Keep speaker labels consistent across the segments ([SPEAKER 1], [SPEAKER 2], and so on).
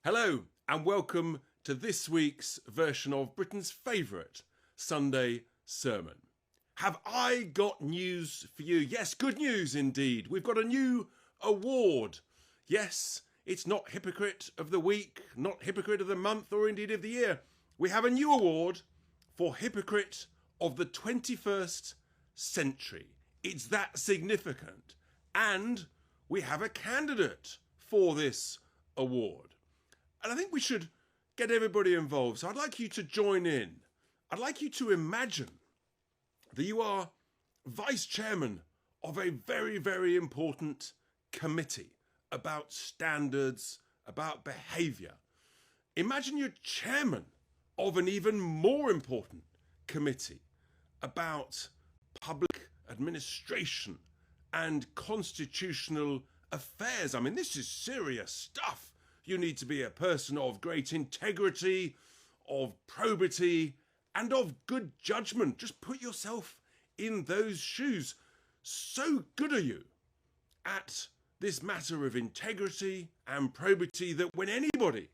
[SPEAKER 1] Hello and welcome to this week's version of Britain's favourite Sunday sermon. Have I got news for you? Yes, good news indeed. We've got a new award. Yes, it's not Hypocrite of the Week, not Hypocrite of the Month or indeed of the Year. We have a new award for Hypocrite of the 21st Century. It's that significant. And we have a candidate for this award. And I think we should get everybody involved. So I'd like you to join in. I'd like you to imagine that you are vice chairman of a very, very important committee about standards, about behaviour. Imagine you're chairman of an even more important committee about public administration and constitutional affairs. I mean, this is serious stuff. You need to be a person of great integrity, of probity, and of good judgment. Just put yourself in those shoes. So good are you at this matter of integrity and probity that when anybody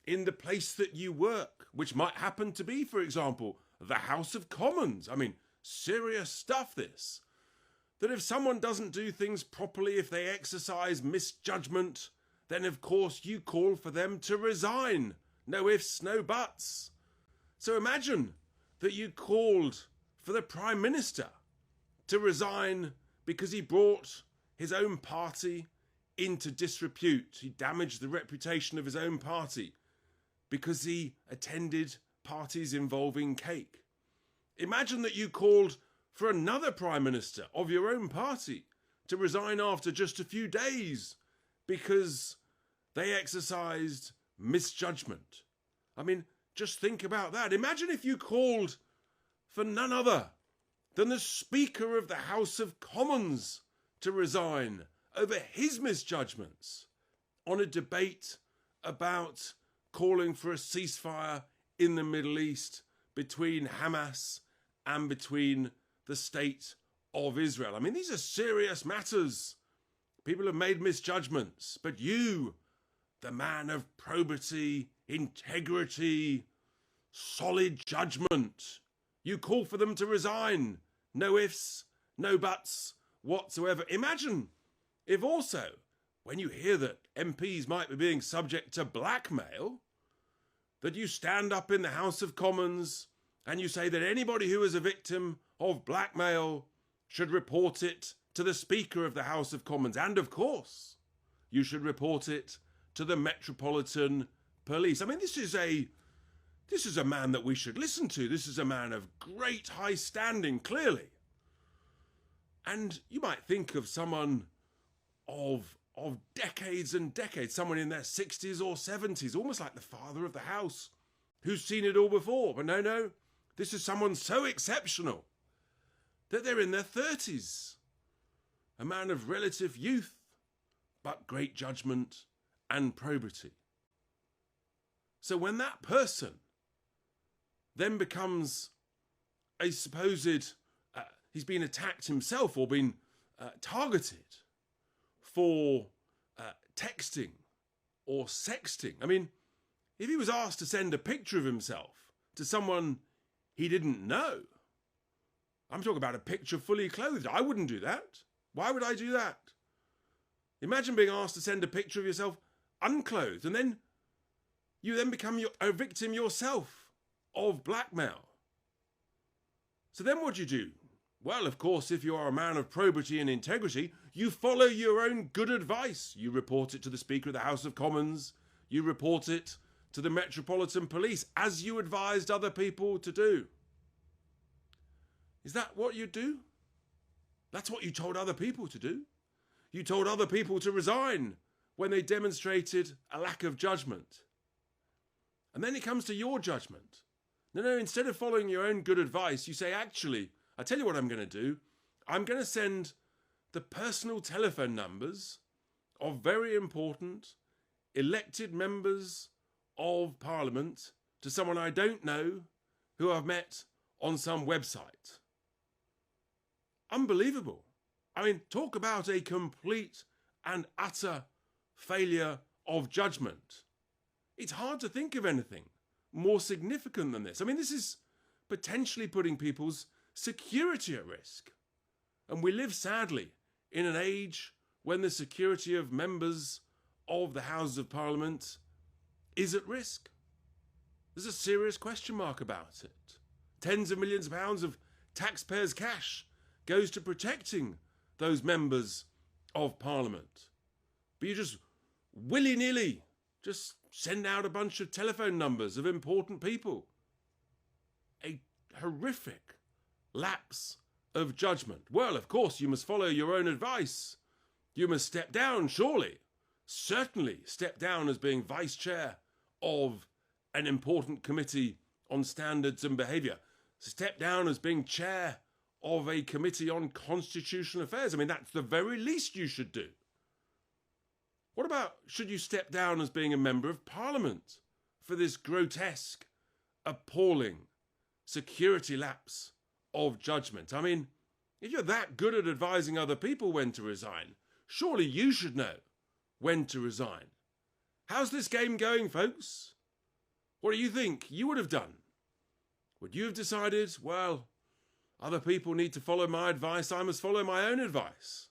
[SPEAKER 1] in the place that you work, which might happen to be, for example, the House of Commons, I mean, serious stuff this, that if someone doesn't do things properly, if they exercise misjudgment, then of course you call for them to resign. No ifs, no buts. So imagine that you called for the Prime Minister to resign because he brought his own party into disrepute. He damaged the reputation of his own party because he attended parties involving cake. Imagine that you called for another Prime Minister of your own party to resign after just a few days because they exercised misjudgment. I mean, just think about that. Imagine if you called for none other than the Speaker of the House of Commons to resign over his misjudgments on a debate about calling for a ceasefire in the Middle East between Hamas and between the state of Israel. I mean, these are serious matters. People have made misjudgments, but you, the man of probity, integrity, solid judgment, you call for them to resign. No ifs, no buts whatsoever. Imagine if also, when you hear that MPs might be being subject to blackmail, that you stand up in the House of Commons and you say that anybody who is a victim of blackmail should report it to the Speaker of the House of Commons. And of course, you should report it to the Metropolitan Police. I mean, this is a man that we should listen to. This is a man of great high standing, clearly. And you might think of someone of decades and decades, someone in their 60s or 70s, almost like the father of the house, who's seen it all before. But no, this is someone so exceptional that they're in their 30s. A man of relative youth, but great judgment and probity. So when that person then becomes a supposed, he's been attacked himself or been targeted for texting or sexting. I mean, if he was asked to send a picture of himself to someone he didn't know, I'm talking about a picture fully clothed. I wouldn't do that. Why would I do that? Imagine being asked to send a picture of yourself unclothed, and then you then become a victim yourself of blackmail. So then what do you do? Well, of course, if you are a man of probity and integrity, you follow your own good advice. You report it to the Speaker of the House of Commons. You report it to the Metropolitan Police, as you advised other people to do. Is that what you do? That's what you told other people to do. You told other people to resign when they demonstrated a lack of judgment. And then it comes to your judgment. No, instead of following your own good advice, you say, actually, I tell you what I'm going to do. I'm going to send the personal telephone numbers of very important elected members of Parliament to someone I don't know who I've met on some website. Unbelievable. I mean, talk about a complete and utter failure of judgment. It's hard to think of anything more significant than this. I mean, this is potentially putting people's security at risk. And we live, sadly, in an age when the security of members of the Houses of Parliament is at risk. There's a serious question mark about it. Tens of millions of pounds of taxpayers' cash goes to protecting those members of Parliament. But you just willy-nilly just send out a bunch of telephone numbers of important people. A horrific lapse of judgment. Well, of course, you must follow your own advice. You must step down, surely. Certainly step down as being vice chair of an important committee on standards and behaviour. Step down as being chair of a committee on constitutional affairs. I mean, that's the very least you should do. What about, should you step down as being a member of Parliament for this grotesque, appalling security lapse of judgment? I mean, if you're that good at advising other people when to resign, surely you should know when to resign. How's this game going, folks? What do you think you would have done? Would you have decided, well, other people need to follow my advice, I must follow my own advice?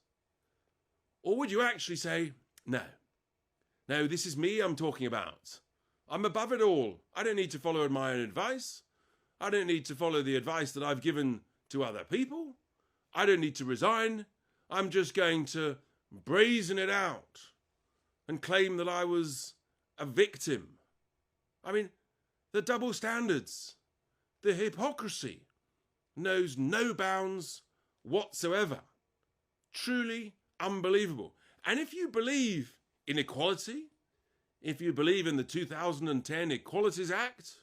[SPEAKER 1] Or would you actually say, no, this is me I'm talking about. I'm above it all. I don't need to follow my own advice. I don't need to follow the advice that I've given to other people. I don't need to resign. I'm just going to brazen it out and claim that I was a victim. I mean, the double standards, the hypocrisy knows no bounds whatsoever. Truly unbelievable. And if you believe in equality, if you believe in the 2010 Equalities Act,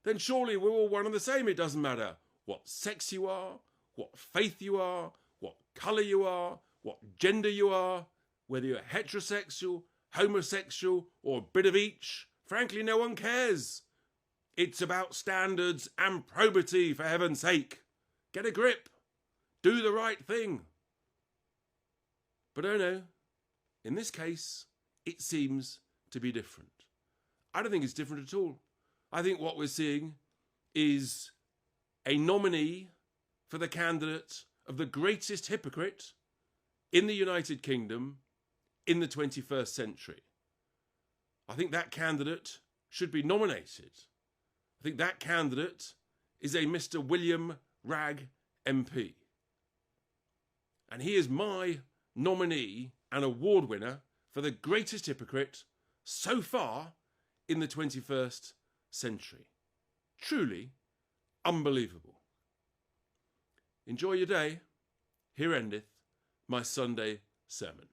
[SPEAKER 1] then surely we're all one and the same. It doesn't matter what sex you are, what faith you are, what colour you are, what gender you are, whether you're heterosexual, homosexual, or a bit of each. Frankly, no one cares. It's about standards and probity, for heaven's sake. Get a grip. Do the right thing. But oh no, in this case, it seems to be different. I don't think it's different at all. I think what we're seeing is a nominee for the candidate of the greatest hypocrite in the United Kingdom in the 21st century. I think that candidate should be nominated. I think that candidate is a Mr. William Wragg MP. And he is my nominee and award winner for the greatest hypocrite so far in the 21st century. Truly unbelievable. Enjoy your day. Here endeth my Sunday sermon.